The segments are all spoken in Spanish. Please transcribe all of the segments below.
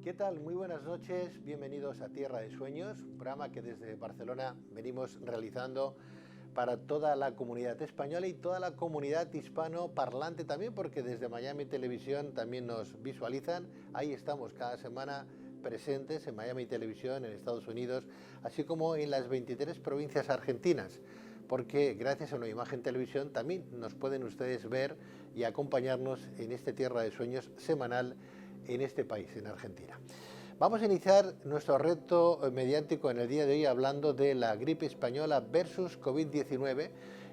¿Qué tal? Muy buenas noches, bienvenidos a Tierra de Sueños, un programa que desde Barcelona venimos realizando para toda la comunidad española y toda la comunidad hispanoparlante también, porque desde Miami Televisión también nos visualizan. Ahí estamos cada semana presentes en Miami Televisión, en Estados Unidos, así como en las 23 provincias argentinas, porque gracias a Nueva Imagen Televisión también nos pueden ustedes ver y acompañarnos en este Tierra de Sueños semanal en este país, en Argentina. Vamos a iniciar nuestro reto mediático en el día de hoy hablando de la gripe española versus COVID-19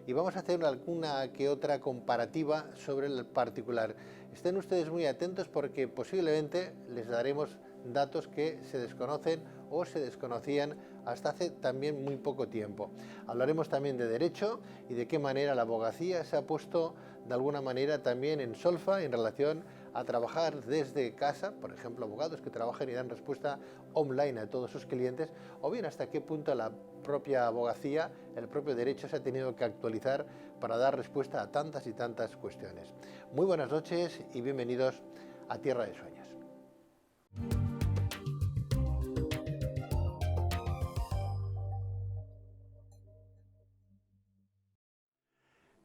y vamos a hacer alguna que otra comparativa sobre el particular. Estén ustedes muy atentos porque posiblemente les daremos datos que se desconocen o se desconocían hasta hace también muy poco tiempo. Hablaremos también de derecho y de qué manera la abogacía se ha puesto de alguna manera también en solfa en relación a trabajar desde casa, por ejemplo, abogados que trabajan y dan respuesta online a todos sus clientes, o bien hasta qué punto la propia abogacía, el propio derecho se ha tenido que actualizar para dar respuesta a tantas y tantas cuestiones. Muy buenas noches y bienvenidos a Tierra de Sueños.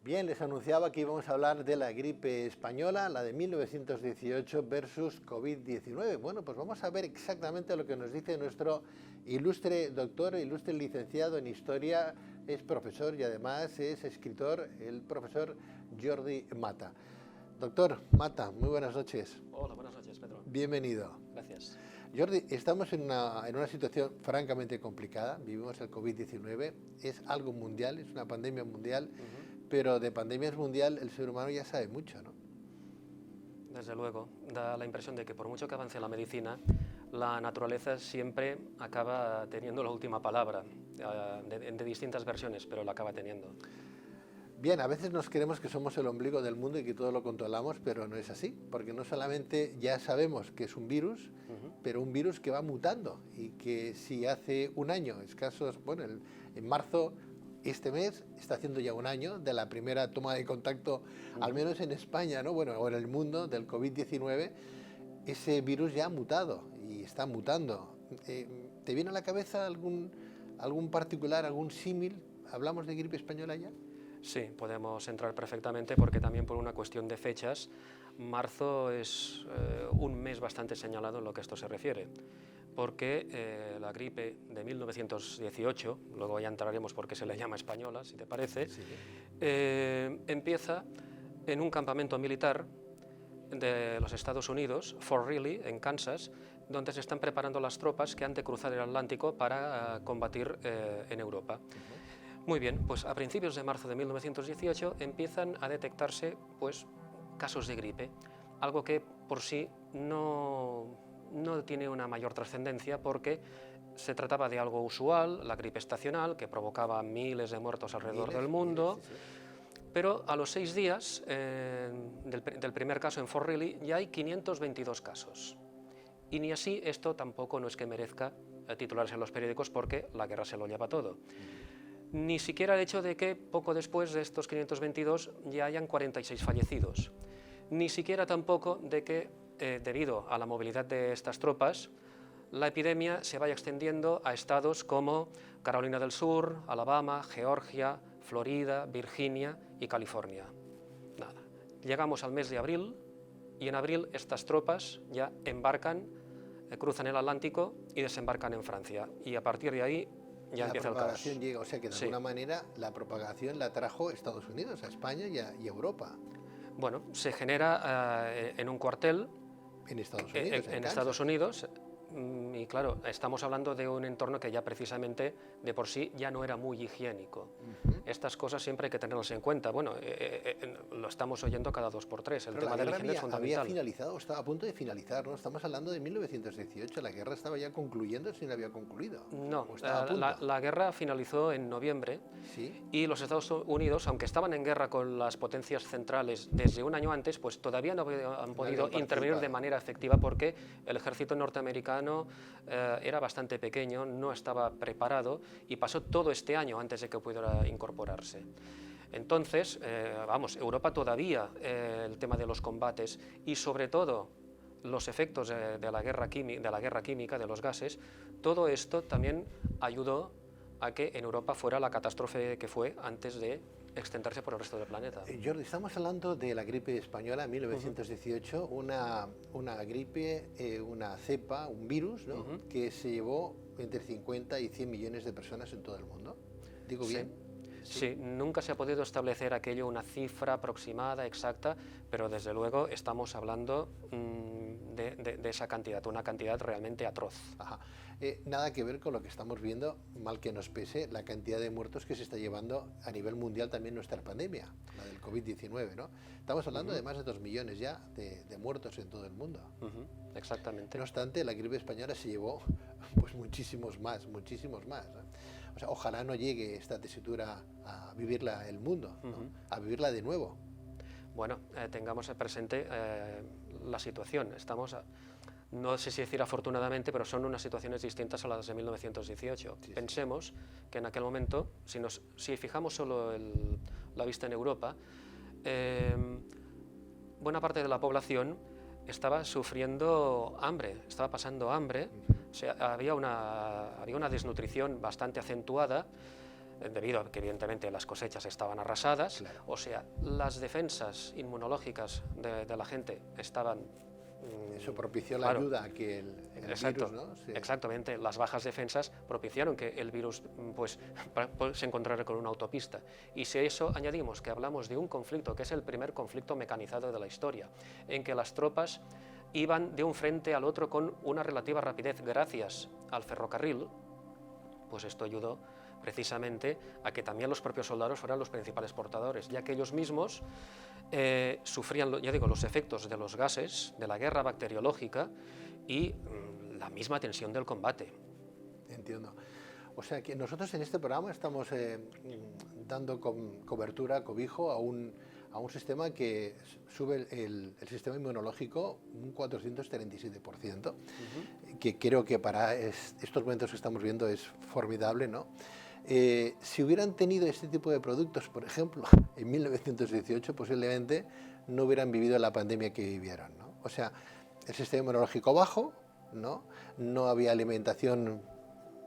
Bien, les anunciaba que íbamos a hablar de la gripe española, la de 1918 versus COVID-19. Bueno, pues vamos a ver exactamente lo que nos dice nuestro ilustre doctor, ilustre licenciado en Historia, es profesor y además es escritor, el profesor Jordi Mata. Doctor Mata, muy buenas noches. Hola, buenas noches, Pedro. Bienvenido. Gracias. Jordi, estamos en una situación francamente complicada, vivimos el COVID-19, es algo mundial, es una pandemia mundial, pero de pandemias mundial el ser humano ya sabe mucho, ¿no? Desde luego, da la impresión de que por mucho que avance la medicina, la naturaleza siempre acaba teniendo la última palabra, de distintas versiones, pero la acaba teniendo. Bien, a veces nos creemos que somos el ombligo del mundo y que todo lo controlamos, pero no es así, porque no solamente ya sabemos que es un virus, pero un virus que va mutando y que si hace un año, escasos, bueno, en marzo, este mes, está haciendo ya un año de la primera toma de contacto, al menos en España, ¿no? Bueno, o en el mundo del COVID-19, ese virus ya ha mutado y está mutando. ¿Te viene a la cabeza algún particular, algún símil? ¿Hablamos de gripe española ya? Sí, podemos entrar perfectamente porque también por una cuestión de fechas, marzo es un mes bastante señalado en lo que esto se refiere, porque la gripe de 1918, luego ya entraremos por qué se le llama española, si te parece, sí. Empieza en un campamento militar de los Estados Unidos, Fort Riley, en Kansas, donde se están preparando las tropas que han de cruzar el Atlántico para combatir en Europa. Muy bien, pues a principios de marzo de 1918 empiezan a detectarse pues, casos de gripe, algo que por sí no tiene una mayor trascendencia porque se trataba de algo usual, la gripe estacional, que provocaba miles de muertos alrededor del mundo, sí. Pero a los 6 días del primer caso en Fort Riley ya hay 522 casos. Y ni así esto tampoco no es que merezca titularse en los periódicos porque la guerra se lo lleva todo. Ni siquiera el hecho de que poco después de estos 522 ya hayan 46 fallecidos. Ni siquiera tampoco de que, debido a la movilidad de estas tropas, la epidemia se vaya extendiendo a estados como Carolina del Sur, Alabama, Georgia, Florida, Virginia y California. Nada. Llegamos al mes de abril y en abril estas tropas ya embarcan, cruzan el Atlántico y desembarcan en Francia. Y a partir de ahí ya empieza el caos. La propagación llega, o sea que de alguna manera la propagación la trajo Estados Unidos, a España y a Europa. Bueno, se genera en un cuartel en Estados Unidos, en Estados Unidos, Y claro, estamos hablando de un entorno que ya precisamente de por sí ya no era muy higiénico. Estas cosas siempre hay que tenerlas en cuenta. Bueno, lo estamos oyendo cada 2 por 3. El Pero tema de la higiene es fundamental. había finalizado, estaba a punto de finalizar, ¿no? Estamos hablando de 1918, la guerra estaba ya concluyendo si no había concluido. No, la guerra finalizó en noviembre. ¿Sí? Y los Estados Unidos, aunque estaban en guerra con las potencias centrales desde un año antes, pues todavía no han podido intervenir de manera efectiva porque el ejército norteamericano era bastante pequeño, no estaba preparado y pasó todo este año antes de que pudiera incorporarse. Entonces, Europa todavía, el tema de los combates y sobre todo los efectos de la guerra química, de los gases, todo esto también ayudó a que en Europa fuera la catástrofe que fue antes de extenderse por el resto del planeta. Jordi, estamos hablando de la gripe española 1918, una gripe, una cepa, un virus, ¿no? Que se llevó entre 50 y 100 millones de personas en todo el mundo. ¿Digo bien? Sí, nunca se ha podido establecer aquello, una cifra aproximada, exacta, pero desde luego estamos hablando de esa cantidad, una cantidad realmente atroz. Ajá. Nada que ver con lo que estamos viendo, mal que nos pese, la cantidad de muertos que se está llevando a nivel mundial también nuestra pandemia, la del COVID-19, ¿no? Estamos hablando de más de 2 millones ya de muertos en todo el mundo. Exactamente. No obstante, la gripe española se llevó pues muchísimos más, ¿no? O sea, ojalá no llegue esta tesitura a vivirla el mundo, ¿no? A vivirla de nuevo. Bueno, tengamos presente la situación. No sé si decir afortunadamente, pero son unas situaciones distintas a las de 1918. Sí, Pensemos que en aquel momento, si fijamos solo la vista en Europa, buena parte de la población estaba sufriendo hambre, estaba pasando hambre. O sea, había una desnutrición bastante acentuada, debido a que evidentemente las cosechas estaban arrasadas. Claro. O sea, las defensas inmunológicas de la gente estaban... Eso propició la ayuda a que el virus, ¿no? Exactamente, las bajas defensas propiciaron que el virus pues, se encontrara con una autopista. Y si a eso añadimos que hablamos de un conflicto, que es el primer conflicto mecanizado de la historia, en que las tropas iban de un frente al otro con una relativa rapidez gracias al ferrocarril, pues esto ayudó precisamente a que también los propios soldados fueran los principales portadores, ya que ellos mismos sufrían, ya digo, los efectos de los gases, de la guerra bacteriológica y la misma tensión del combate. Entiendo. O sea que nosotros en este programa estamos dando cobertura, cobijo a un sistema que sube el sistema inmunológico un 437%, que creo que para estos momentos que estamos viendo es formidable, ¿no? Si hubieran tenido este tipo de productos, por ejemplo, en 1918, posiblemente no hubieran vivido la pandemia que vivieron, ¿no? O sea, el sistema inmunológico bajo, ¿no? No había alimentación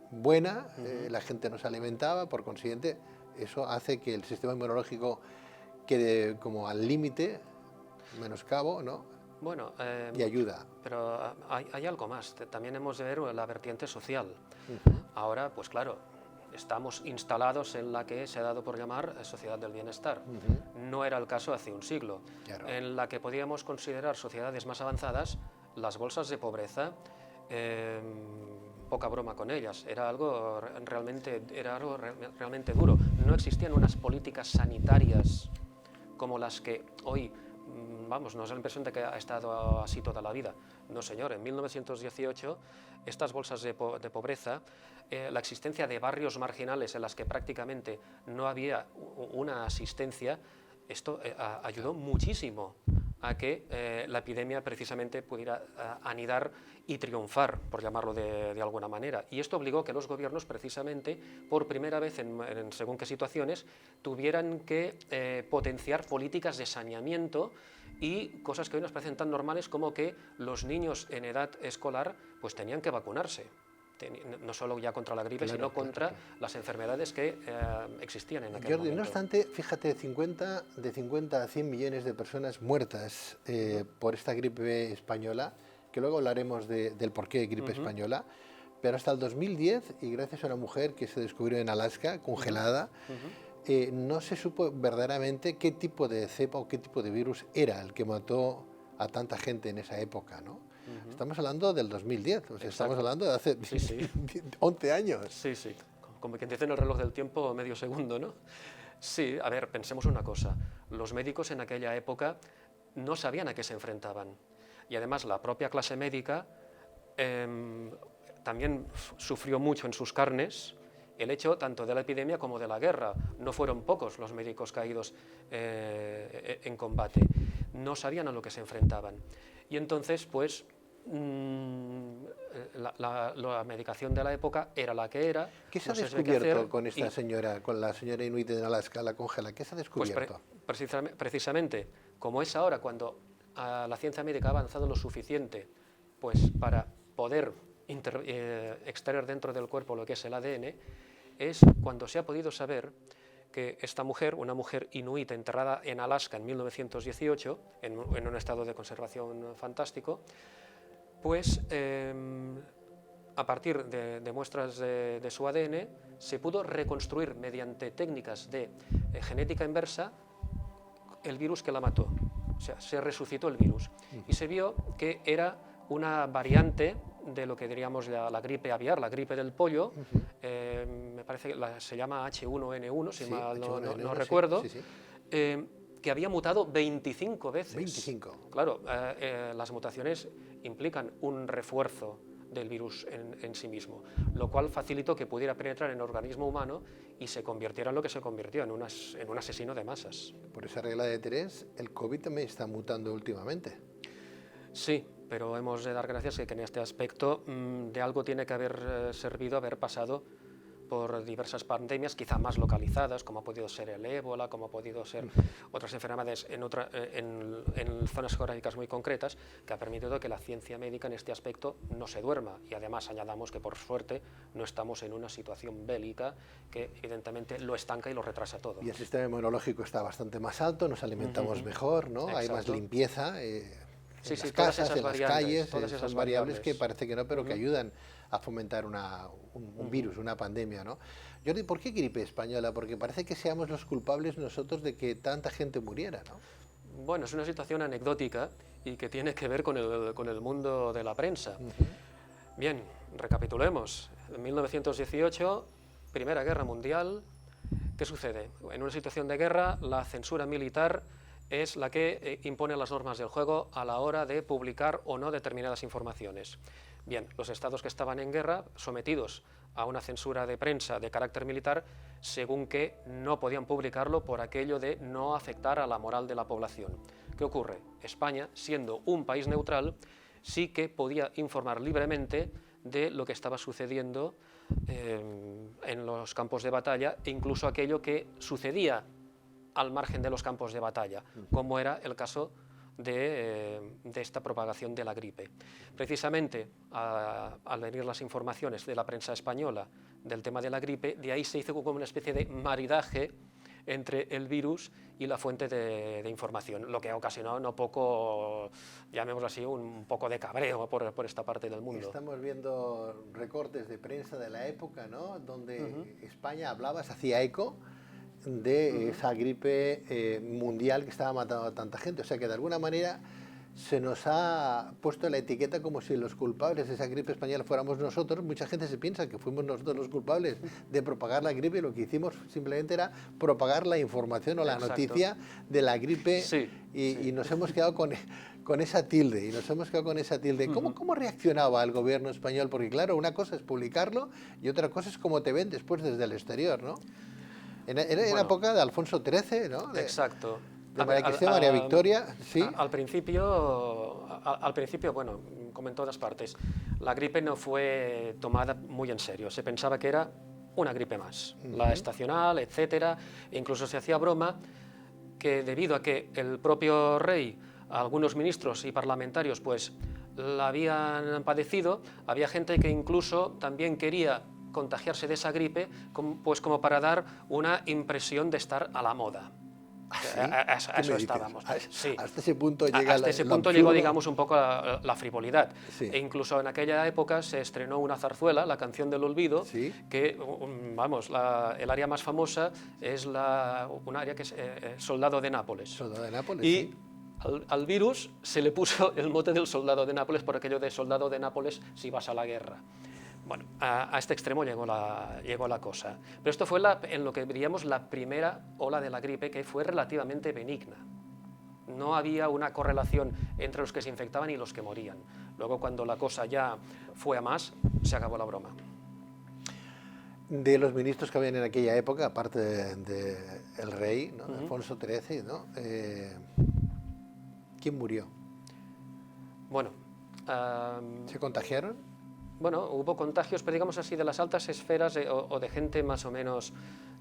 buena, la gente no se alimentaba, por consiguiente, eso hace que el sistema inmunológico quede como al límite, menoscabo, ¿no? Bueno, y ayuda. Pero hay algo más, también hemos de ver la vertiente social. Ahora, pues claro, estamos instalados en la que se ha dado por llamar sociedad del bienestar. No era el caso hace un siglo. Claro. En la que podíamos considerar sociedades más avanzadas, las bolsas de pobreza, poca broma con ellas, era algo realmente duro. No existían unas políticas sanitarias como las que hoy, nos da la impresión de que ha estado así toda la vida. No, señor, en 1918 estas bolsas de pobreza, la existencia de barrios marginales en las que prácticamente no había una asistencia, esto ayudó muchísimo a que la epidemia precisamente pudiera anidar y triunfar, por llamarlo de alguna manera. Y esto obligó que los gobiernos, precisamente, por primera vez en según qué situaciones, tuvieran que potenciar políticas de saneamiento y cosas que hoy nos parecen tan normales como que los niños en edad escolar pues tenían que vacunarse. No solo ya contra la gripe, sino contra las enfermedades que existían en aquel momento. No obstante, fíjate, de 50 a 100 millones de personas muertas por esta gripe española, que luego hablaremos del porqué de gripe española, pero hasta el 2010, y gracias a una mujer que se descubrió en Alaska, congelada, no se supo verdaderamente qué tipo de cepa o qué tipo de virus era el que mató a tanta gente en esa época, ¿no? Estamos hablando del 2010, o sea, estamos hablando de hace Sí, sí. 11 años. Sí, sí, como quien dice en el reloj del tiempo, medio segundo, ¿no? Sí, a ver, pensemos una cosa. Los médicos en aquella época no sabían a qué se enfrentaban. Y además la propia clase médica también sufrió mucho en sus carnes el hecho tanto de la epidemia como de la guerra. No fueron pocos los médicos caídos en combate. No sabían a lo que se enfrentaban. Y entonces, pues, la medicación de la época era la que era. ¿Qué se ha no se sabía qué descubierto hacer, con esta señora, con la señora Inuit en Alaska, la congela? ¿Qué se ha pues descubierto? precisamente, como es ahora, cuando la ciencia médica ha avanzado lo suficiente pues, para poder extraer dentro del cuerpo lo que es el ADN, es cuando se ha podido saber que esta mujer, una mujer inuit enterrada en Alaska en 1918, en un estado de conservación fantástico, pues a partir de muestras de su ADN se pudo reconstruir mediante técnicas de genética inversa el virus que la mató. O sea, se resucitó el virus y se vio que era una variante de lo que diríamos la gripe aviar, la gripe del pollo. Me parece que se llama H1N1, si mal no recuerdo, que había mutado 25 veces. 25. Claro, las mutaciones implican un refuerzo del virus en sí mismo, lo cual facilitó que pudiera penetrar en el organismo humano y se convirtiera en lo que se convirtió, en un asesino de masas. Por esa regla de 3, el COVID también está mutando últimamente. Sí, pero hemos de dar gracias que en este aspecto de algo tiene que haber servido haber pasado por diversas pandemias, quizá más localizadas, como ha podido ser el ébola, como ha podido ser otras enfermedades en zonas geográficas muy concretas, que ha permitido que la ciencia médica en este aspecto no se duerma. Y además añadamos que, por suerte, no estamos en una situación bélica que evidentemente lo estanca y lo retrasa todo. Y el sistema inmunológico está bastante más alto, nos alimentamos mejor, ¿no? Hay más limpieza. En las casas, en las calles, todas esas variables que parece que no, pero que ayudan a fomentar un virus, una pandemia, ¿no? Jordi, ¿por qué gripe española? Porque parece que seamos los culpables nosotros de que tanta gente muriera, ¿no? Bueno, es una situación anecdótica y que tiene que ver con el mundo de la prensa. Bien, recapitulemos. En 1918, Primera Guerra Mundial, ¿qué sucede? En una situación de guerra, la censura militar es la que impone las normas del juego a la hora de publicar o no determinadas informaciones. Bien, los estados que estaban en guerra, sometidos a una censura de prensa de carácter militar, según que no podían publicarlo por aquello de no afectar a la moral de la población. ¿Qué ocurre? España, siendo un país neutral, sí que podía informar libremente de lo que estaba sucediendo en los campos de batalla e incluso aquello que sucedía al margen de los campos de batalla, como era el caso de esta propagación de la gripe. Precisamente, al venir las informaciones de la prensa española del tema de la gripe, de ahí se hizo como una especie de maridaje entre el virus y la fuente de información, lo que ha ocasionado no poco, llamémoslo así, un poco de cabreo por esta parte del mundo. Estamos viendo recortes de prensa de la época, ¿no? Donde España hablaba, se hacía eco de esa gripe mundial que estaba matando a tanta gente. O sea que de alguna manera se nos ha puesto la etiqueta como si los culpables de esa gripe española fuéramos nosotros. Mucha gente se piensa que fuimos nosotros los culpables de propagar la gripe y lo que hicimos simplemente era propagar la información o la noticia de la gripe y nos hemos quedado con esa tilde. ¿Cómo reaccionaba el gobierno español? Porque claro, una cosa es publicarlo y otra cosa es cómo te ven después desde el exterior, ¿no? Era la época de Alfonso XIII, ¿no? Exacto. De María Victoria, sí. Al principio, bueno, como en todas partes, la gripe no fue tomada muy en serio. Se pensaba que era una gripe más, la estacional, etcétera. E incluso se hacía broma que debido a que el propio rey, algunos ministros y parlamentarios, pues la habían padecido, había gente que incluso también quería contagiarse de esa gripe, pues como para dar una impresión de estar a la moda. ¿Sí? A eso estábamos. Sí. Hasta ese punto llega hasta ese punto llegó, digamos, un poco la frivolidad. Sí. E incluso en aquella época se estrenó una zarzuela, La canción del olvido, que, vamos, el área más famosa es un área que es Soldado de Nápoles. Soldado de Nápoles, y al virus se le puso el mote del soldado de Nápoles por aquello de soldado de Nápoles si vas a la guerra. Bueno, a este extremo llegó la cosa. Pero esto fue en lo que diríamos la primera ola de la gripe, que fue relativamente benigna. No había una correlación entre los que se infectaban y los que morían. Luego, cuando la cosa ya fue a más, se acabó la broma. De los ministros que habían en aquella época, aparte del rey, ¿no? Alfonso XIII, ¿no? ¿Quién murió? Bueno, ¿se contagiaron? Bueno, hubo contagios, pero digamos así, de las altas esferas o de gente más o menos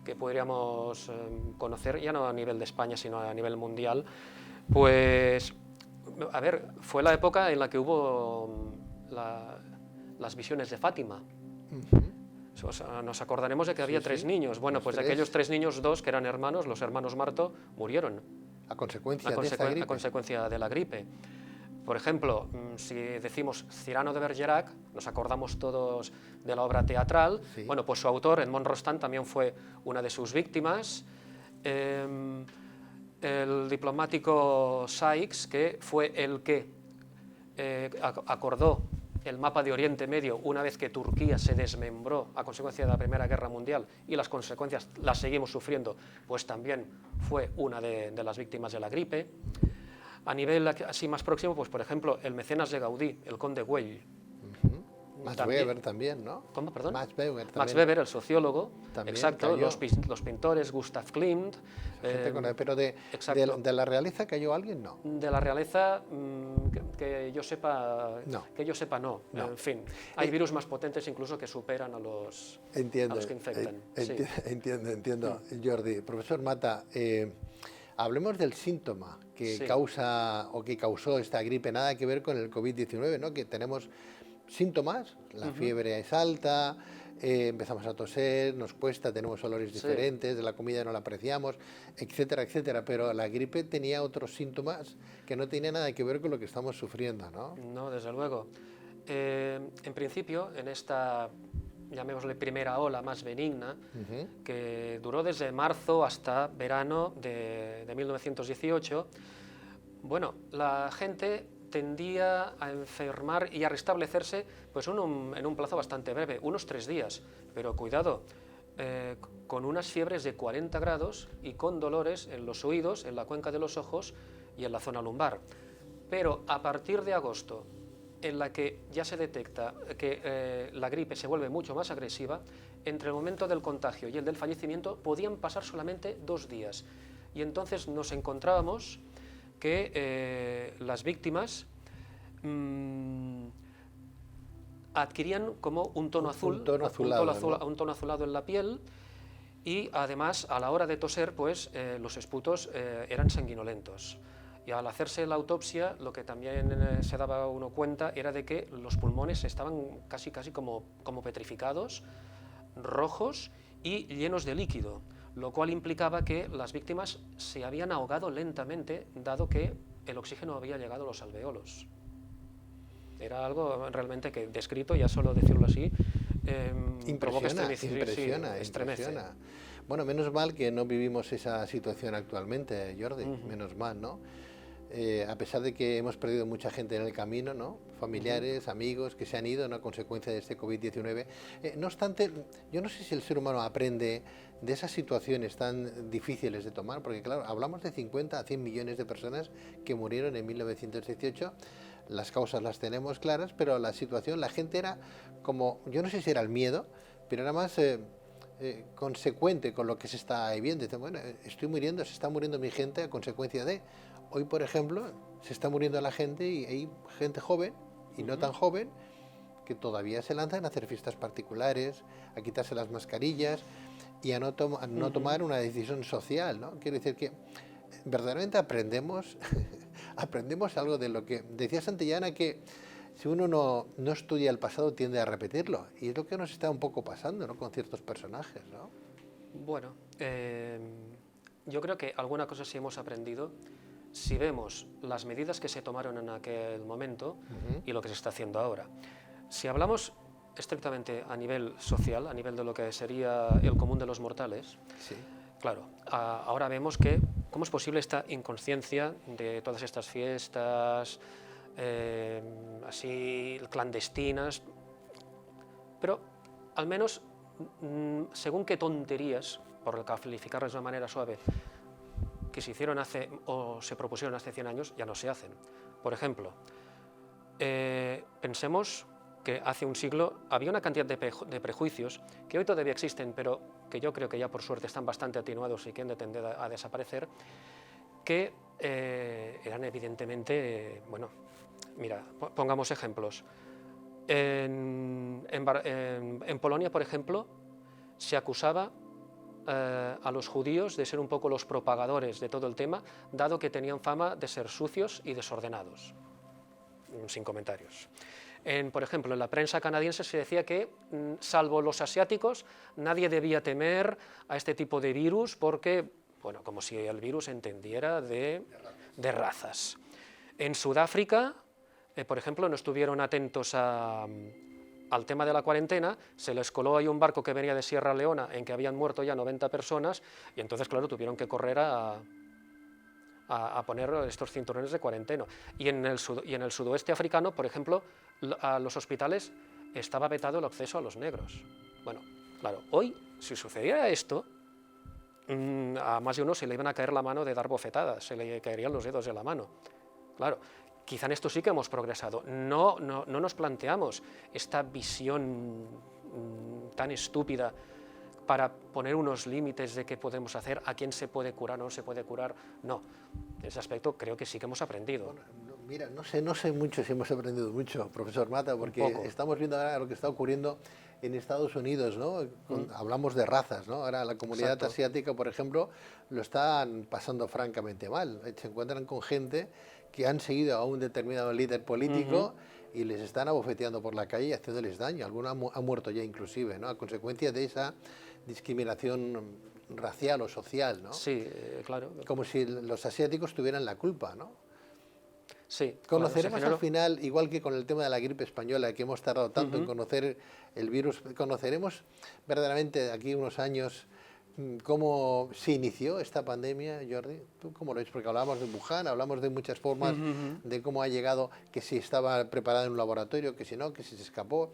que podríamos conocer, ya no a nivel de España, sino a nivel mundial. Pues, a ver, fue la época en la que hubo las visiones de Fátima. O sea, nos acordaremos de que había tres niños. Bueno, pues de aquellos 3 niños, 2 que eran hermanos, los hermanos Marto, murieron. A consecuencia de esta gripe. A consecuencia de la gripe. Por ejemplo, si decimos Cyrano de Bergerac, nos acordamos todos de la obra teatral. Sí. Bueno, pues su autor, Edmond Rostand, también fue una de sus víctimas. El diplomático Sykes, que fue el que acordó el mapa de Oriente Medio una vez que Turquía se desmembró a consecuencia de la Primera Guerra Mundial, y las consecuencias las seguimos sufriendo, pues también fue una de las víctimas de la gripe. A nivel así más próximo, pues por ejemplo, el mecenas de Gaudí, el conde Güell. Max Weber también, ¿no? ¿Cómo, perdón? Max Weber, también. Max Weber, el sociólogo, también exacto, los pintores, Gustav Klimt. Pero de la realeza cayó alguien, no. De la realeza, que yo sepa, no. No. En fin, hay virus más potentes incluso que superan a los que infectan. Entiendo, Jordi. Profesor Mata, hablemos del síntoma que causa o que causó esta gripe, nada que ver con el COVID-19, ¿no? Que tenemos síntomas, la fiebre es alta, empezamos a toser, nos cuesta, tenemos olores diferentes, de la comida no la apreciamos, etcétera, etcétera, pero la gripe tenía otros síntomas que no tenían nada que ver con lo que estamos sufriendo, ¿no? No, desde luego. En principio, en esta, llamémosle primera ola más benigna, que duró desde marzo hasta verano de 1918, bueno, la gente tendía a enfermar y a restablecerse pues en un plazo bastante breve, unos 3 días, pero cuidado, con unas fiebres de 40 grados y con dolores en los oídos, en la cuenca de los ojos y en la zona lumbar. Pero a partir de agosto, en la que ya se detecta que la gripe se vuelve mucho más agresiva, entre el momento del contagio y el del fallecimiento podían pasar solamente 2 días. Y entonces nos encontrábamos que las víctimas adquirían como un tono azul, un tono azulado en la piel, y además a la hora de toser pues los esputos eran sanguinolentos. Y al hacerse la autopsia, lo que también se daba uno cuenta era de que los pulmones estaban casi como petrificados, rojos y llenos de líquido, lo cual implicaba que las víctimas se habían ahogado lentamente, dado que el oxígeno había llegado a los alveolos. Era algo realmente que, descrito, ya solo decirlo así, impresiona. Bueno, menos mal que no vivimos esa situación actualmente, Jordi, menos mal, ¿no? A pesar de que hemos perdido mucha gente en el camino, ¿no? Familiares, amigos que se han ido, ¿no? A consecuencia de este COVID-19. No obstante, yo no sé si el ser humano aprende de esas situaciones tan difíciles de tomar, porque claro, hablamos de 50 a 100 millones de personas que murieron en 1918, las causas las tenemos claras, pero la situación, la gente era como, yo no sé si era el miedo, pero era más consecuente con lo que se está viviendo. Dice, bueno, estoy muriendo, se está muriendo mi gente a consecuencia de... Hoy, por ejemplo, se está muriendo la gente y hay gente joven y no tan joven que todavía se lanzan a hacer fiestas particulares, a quitarse las mascarillas y a no tomar una decisión social, ¿no? Quiero decir que verdaderamente aprendemos algo de lo que decía Santillana, que si uno no estudia el pasado tiende a repetirlo, y es lo que nos está un poco pasando, ¿no? Con ciertos personajes, ¿no? Bueno, yo creo que alguna cosa sí hemos aprendido. Si vemos las medidas que se tomaron en aquel momento y lo que se está haciendo ahora. Si hablamos estrictamente a nivel social, a nivel de lo que sería el común de los mortales, claro, ahora vemos que ¿cómo es posible esta inconsciencia de todas estas fiestas así clandestinas? Pero al menos, según qué tonterías, por calificarlas de una manera suave, que se hicieron o se propusieron hace 100 años, ya no se hacen. Por ejemplo, pensemos que hace un siglo había una cantidad de prejuicios que hoy todavía existen, pero que yo creo que ya por suerte están bastante atenuados y que han de tender a desaparecer, que eran evidentemente, bueno, mira, pongamos ejemplos. En Polonia, por ejemplo, se acusaba a los judíos de ser un poco los propagadores de todo el tema, dado que tenían fama de ser sucios y desordenados. Sin comentarios. Por ejemplo, en la prensa canadiense se decía que, salvo los asiáticos, nadie debía temer a este tipo de virus porque, bueno, como si el virus entendiera de razas. En Sudáfrica, por ejemplo, no estuvieron atentos al tema de la cuarentena, se les coló ahí un barco que venía de Sierra Leona en que habían muerto ya 90 personas y entonces, claro, tuvieron que correr a poner estos cinturones de cuarentena. Y en el sudoeste africano, por ejemplo, a los hospitales estaba vetado el acceso a los negros. Bueno, claro, hoy, si sucediera esto, a más de uno se le iban a caer la mano de dar bofetadas, se le caerían los dedos de la mano. Claro, quizá en esto sí que hemos progresado. No nos planteamos esta visión tan estúpida para poner unos límites de qué podemos hacer, a quién se puede curar o no se puede curar. No, en ese aspecto creo que sí que hemos aprendido. Bueno, mira, no sé mucho si hemos aprendido mucho, profesor Mata, porque estamos viendo ahora lo que está ocurriendo en Estados Unidos, ¿no? Hablamos de razas, ¿no? Ahora la comunidad asiática, por ejemplo, lo están pasando francamente mal. Se encuentran con gente que han seguido a un determinado líder político y les están abofeteando por la calle y haciéndoles daño. Algunos han muerto ya inclusive, ¿no? A consecuencia de esa discriminación racial o social, ¿no? Sí, claro. Como si los asiáticos tuvieran la culpa, ¿no? Sí. Conoceremos al final, igual que con el tema de la gripe española, que hemos tardado tanto en conocer el virus, conoceremos verdaderamente de aquí unos años cómo se inició esta pandemia, Jordi. ¿Tú cómo lo ves? Porque hablamos de Wuhan, hablamos de muchas formas de cómo ha llegado, que si estaba preparada en un laboratorio, que si no, que si se escapó,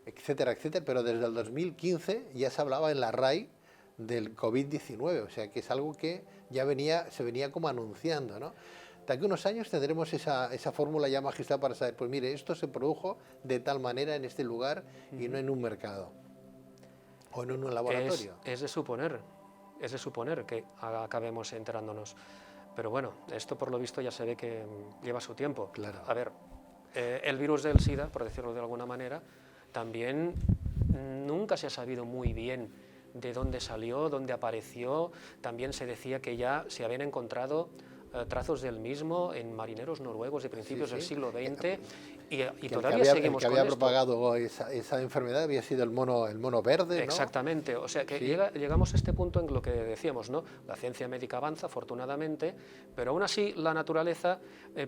etcétera, etcétera. Pero desde el 2015 ya se hablaba en la RAI del COVID-19, o sea que es algo que ya se venía como anunciando, ¿no? De aquí a unos años tendremos esa fórmula ya magistral para saber, pues mire, esto se produjo de tal manera en este lugar y no en un mercado o en un laboratorio. Es de suponer que acabemos enterándonos. Pero bueno, esto por lo visto ya se ve que lleva su tiempo. Claro. A ver, el virus del SIDA, por decirlo de alguna manera, también nunca se ha sabido muy bien de dónde salió, dónde apareció. También se decía que ya se habían encontrado trazos del mismo en marineros noruegos de principios del siglo XX y todavía seguimos con esto. El que había propagado esa enfermedad había sido el mono verde, ¿no? Exactamente, o sea que llegamos a este punto en lo que decíamos, ¿no? La ciencia médica avanza, afortunadamente, pero aún así la naturaleza,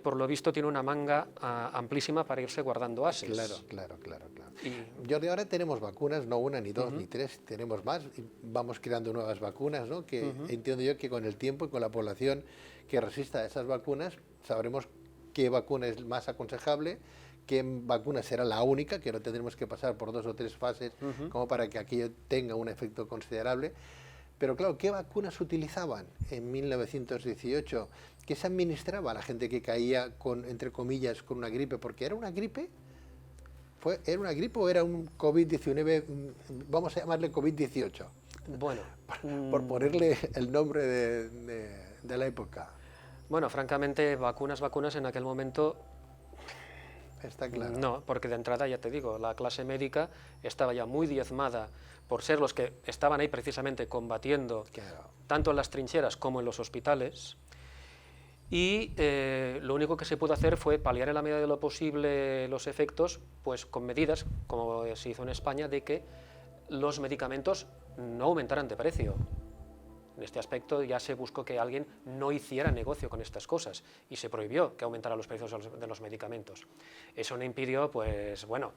por lo visto, tiene una manga amplísima para irse guardando ases. Claro. Jordi, ahora tenemos vacunas, no una, ni dos, ni tres, tenemos más, y vamos creando nuevas vacunas, ¿no? Que entiendo yo que con el tiempo y con la población que resista a esas vacunas, sabremos qué vacuna es más aconsejable, qué vacuna será la única, que no tendremos que pasar por 2 o 3 fases como para que aquello tenga un efecto considerable. Pero claro, ¿qué vacunas utilizaban en 1918? ¿Qué se administraba a la gente que caía entre comillas, con una gripe? Porque era una gripe. ¿Era una gripe o era un COVID-19? Vamos a llamarle COVID-18. Bueno. Por ponerle el nombre de la época. Bueno, francamente, vacunas en aquel momento... Está claro. No, porque de entrada, ya te digo, la clase médica estaba ya muy diezmada por ser los que estaban ahí precisamente combatiendo, tanto en las trincheras como en los hospitales, y lo único que se pudo hacer fue paliar en la medida de lo posible los efectos, pues con medidas, como se hizo en España, de que los medicamentos no aumentaran de precio. En este aspecto ya se buscó que alguien no hiciera negocio con estas cosas y se prohibió que aumentara los precios de los medicamentos. Eso no impidió, pues bueno,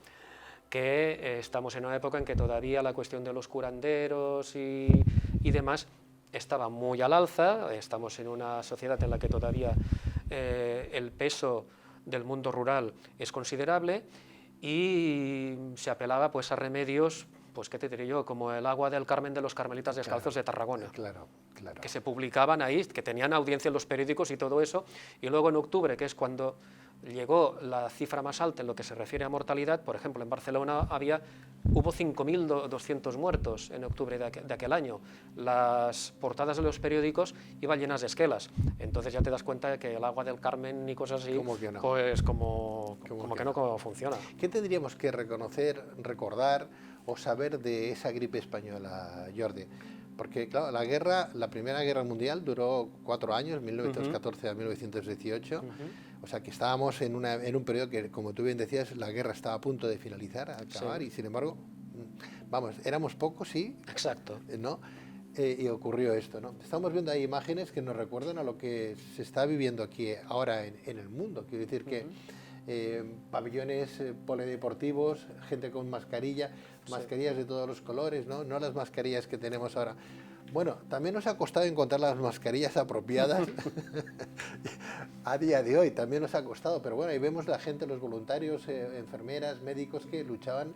que estamos en una época en que todavía la cuestión de los curanderos y demás estaba muy al alza, estamos en una sociedad en la que todavía el peso del mundo rural es considerable y se apelaba pues a remedios, pues qué te diré yo, como el agua del Carmen de los Carmelitas Descalzos de Tarragona, que se publicaban ahí, que tenían audiencia en los periódicos y todo eso, y luego en octubre, que es cuando llegó la cifra más alta en lo que se refiere a mortalidad, por ejemplo, en Barcelona hubo 5.200 muertos en octubre de aquel año. Las portadas de los periódicos iban llenas de esquelas. Entonces ya te das cuenta de que el agua del Carmen y cosas así, pues como que no funciona. ¿Qué tendríamos que reconocer, recordar o saber de esa gripe española, Jordi? Porque, claro, la Primera Guerra Mundial duró 4 años, 1914 a 1918, o sea que estábamos en un periodo que, como tú bien decías, la guerra estaba a punto de finalizar, a acabar, y sin embargo, vamos, éramos pocos, sí. Exacto. ¿No? Y ocurrió esto, ¿no? Estamos viendo ahí imágenes que nos recuerdan a lo que se está viviendo aquí ahora en el mundo. Quiero decir que pabellones polideportivos, gente con mascarillas de todos los colores, ¿no? No las mascarillas que tenemos ahora. Bueno, también nos ha costado encontrar las mascarillas apropiadas a día de hoy, también nos ha costado, pero bueno, ahí vemos la gente, los voluntarios, enfermeras, médicos que luchaban,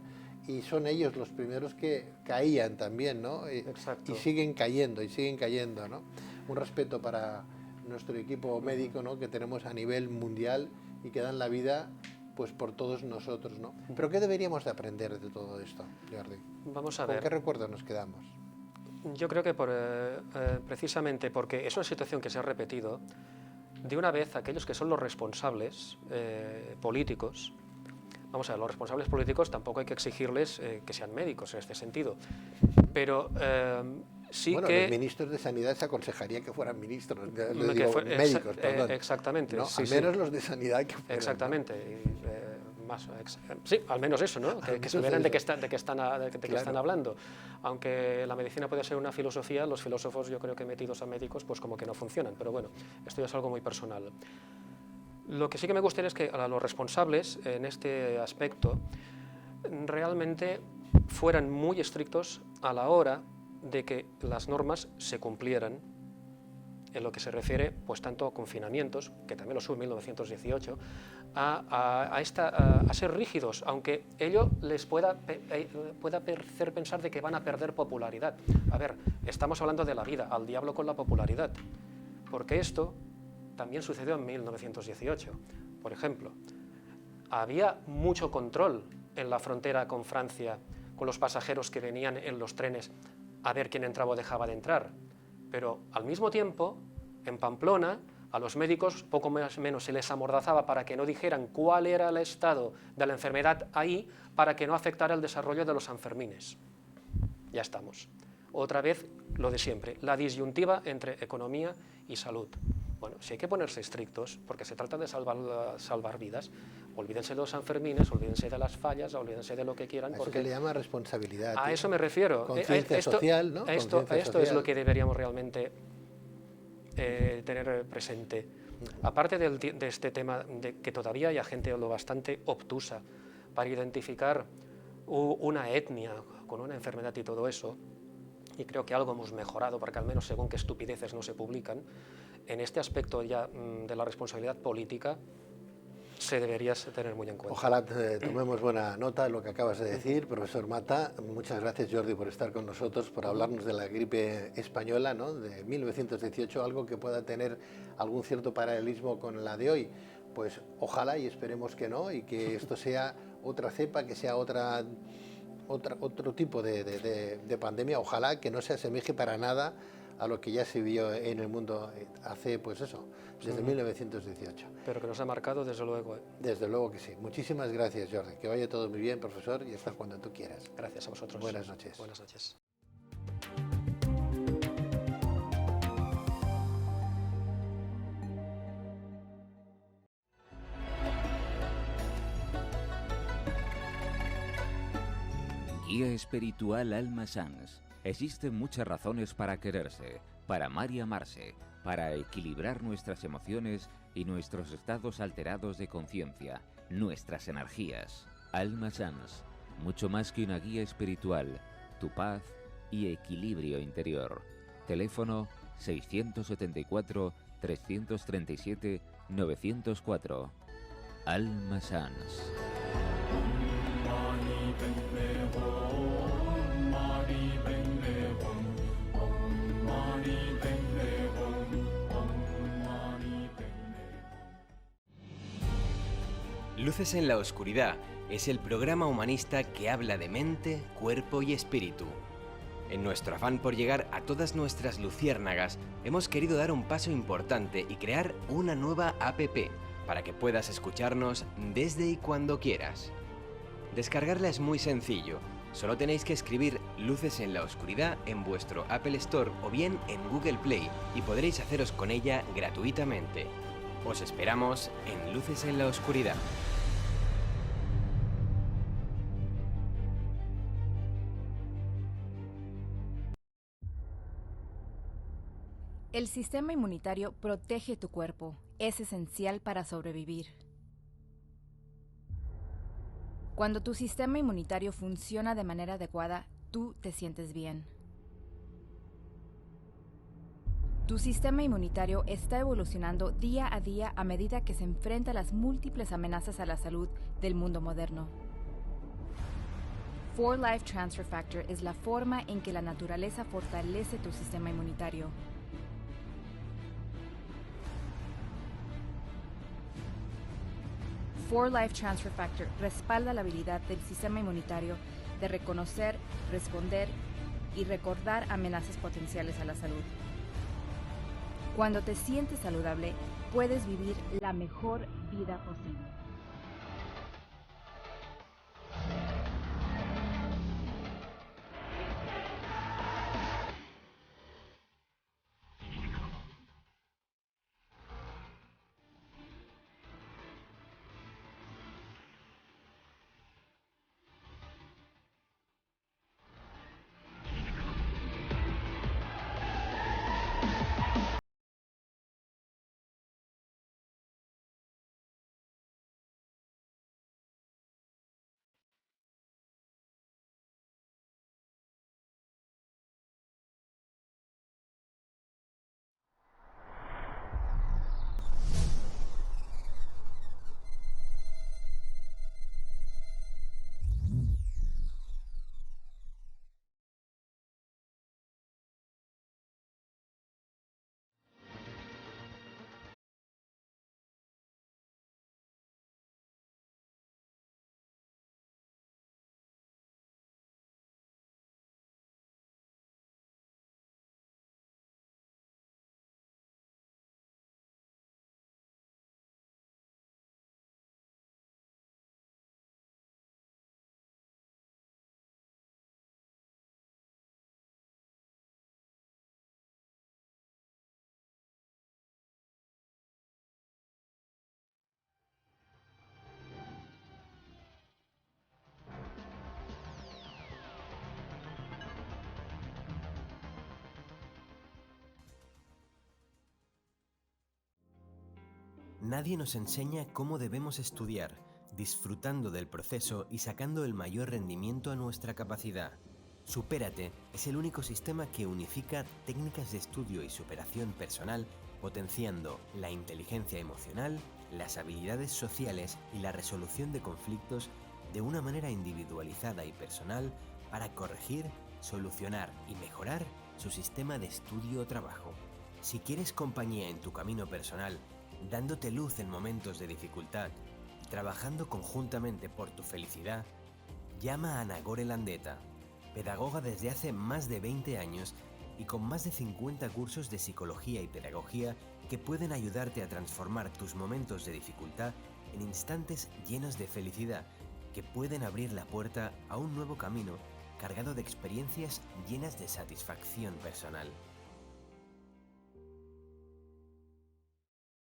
y son ellos los primeros que caían también, ¿no? Exacto. Y siguen cayendo, ¿no? Un respeto para nuestro equipo médico, ¿no? Que tenemos a nivel mundial y que dan la vida pues por todos nosotros, ¿no? Pero ¿qué deberíamos de aprender de todo esto, Jordi? Vamos a ver. ¿Con qué recuerdos nos quedamos? Yo creo que precisamente porque es una situación que se ha repetido, de una vez aquellos que son los responsables políticos, vamos a ver, los responsables políticos tampoco hay que exigirles que sean médicos en este sentido, pero sí bueno, que... los ministros de Sanidad se aconsejaría que fueran ministros, médicos, perdón. Exactamente. ¿No? Sí, al menos los de Sanidad que fueran. Exactamente. Sí, al menos eso, ¿no? Que se vean de qué están hablando. Aunque la medicina puede ser una filosofía, los filósofos yo creo que metidos a médicos pues como que no funcionan, pero bueno, esto ya es algo muy personal. Lo que sí que me gustaría es que a los responsables en este aspecto realmente fueran muy estrictos a la hora de que las normas se cumplieran en lo que se refiere pues tanto a confinamientos, que también lo sube en 1918, a ser rígidos, aunque ello les pueda hacer pensar de que van a perder popularidad. A ver, estamos hablando de la vida, al diablo con la popularidad, porque esto también sucedió en 1918. Por ejemplo, había mucho control en la frontera con Francia, con los pasajeros que venían en los trenes a ver quién entraba o dejaba de entrar. Pero al mismo tiempo, en Pamplona, a los médicos poco más o menos se les amordazaba para que no dijeran cuál era el estado de la enfermedad ahí, para que no afectara el desarrollo de los Sanfermines. Ya estamos. Otra vez lo de siempre, la disyuntiva entre economía y salud. Bueno, si hay que ponerse estrictos, porque se trata de salvar vidas, olvídense de los Sanfermines, olvídense de las fallas, olvídense de lo que quieran. Porque eso que le llama responsabilidad. A eso me refiero. Conciencia social, ¿no? Esto es lo que deberíamos realmente tener presente. Aparte de este tema, de que todavía hay gente lo bastante obtusa para identificar una etnia con una enfermedad y todo eso, y creo que algo hemos mejorado, porque al menos según qué estupideces no se publican, en este aspecto ya de la responsabilidad política se debería tener muy en cuenta. Ojalá tomemos buena nota de lo que acabas de decir, profesor Mata. Muchas gracias, Jordi, por estar con nosotros, por hablarnos de la gripe española, ¿no? De 1918, algo que pueda tener algún cierto paralelismo con la de hoy. Pues ojalá y esperemos que no, y que esto sea otra cepa, que sea otro tipo de pandemia. Ojalá que no se asemeje para nada a lo que ya se vio en el mundo hace, pues eso, desde 1918. Pero que nos ha marcado, desde luego. Desde luego que sí. Muchísimas gracias, Jordi. Que vaya todo muy bien, profesor, y hasta cuando tú quieras. Gracias a vosotros. Buenas noches. Buenas noches. Guía espiritual Alma Sans. Existen muchas razones para quererse, para amar y amarse, para equilibrar nuestras emociones y nuestros estados alterados de conciencia, nuestras energías. Alma Sans, mucho más que una guía espiritual, tu paz y equilibrio interior. Teléfono 674 337 904. Alma Sans. Luces en la Oscuridad es el programa humanista que habla de mente, cuerpo y espíritu. En nuestro afán por llegar a todas nuestras luciérnagas, hemos querido dar un paso importante y crear una nueva app para que puedas escucharnos desde y cuando quieras. Descargarla es muy sencillo, solo tenéis que escribir Luces en la Oscuridad en vuestro Apple Store o bien en Google Play y podréis haceros con ella gratuitamente. Os esperamos en Luces en la Oscuridad. El sistema inmunitario protege tu cuerpo. Es esencial para sobrevivir. Cuando tu sistema inmunitario funciona de manera adecuada, tú te sientes bien. Tu sistema inmunitario está evolucionando día a día a medida que se enfrenta a las múltiples amenazas a la salud del mundo moderno. 4Life Transfer Factor es la forma en que la naturaleza fortalece tu sistema inmunitario. Life Transfer Factor respalda la habilidad del sistema inmunitario de reconocer, responder y recordar amenazas potenciales a la salud. Cuando te sientes saludable, puedes vivir la mejor vida posible. Nadie nos enseña cómo debemos estudiar, disfrutando del proceso y sacando el mayor rendimiento a nuestra capacidad. Supérate es el único sistema que unifica técnicas de estudio y superación personal, potenciando la inteligencia emocional, las habilidades sociales y la resolución de conflictos de una manera individualizada y personal para corregir, solucionar y mejorar su sistema de estudio o trabajo. Si quieres compañía en tu camino personal, dándote luz en momentos de dificultad, trabajando conjuntamente por tu felicidad, llama a Nagore Landeta, pedagoga desde hace más de 20 años y con más de 50 cursos de psicología y pedagogía que pueden ayudarte a transformar tus momentos de dificultad en instantes llenos de felicidad que pueden abrir la puerta a un nuevo camino cargado de experiencias llenas de satisfacción personal.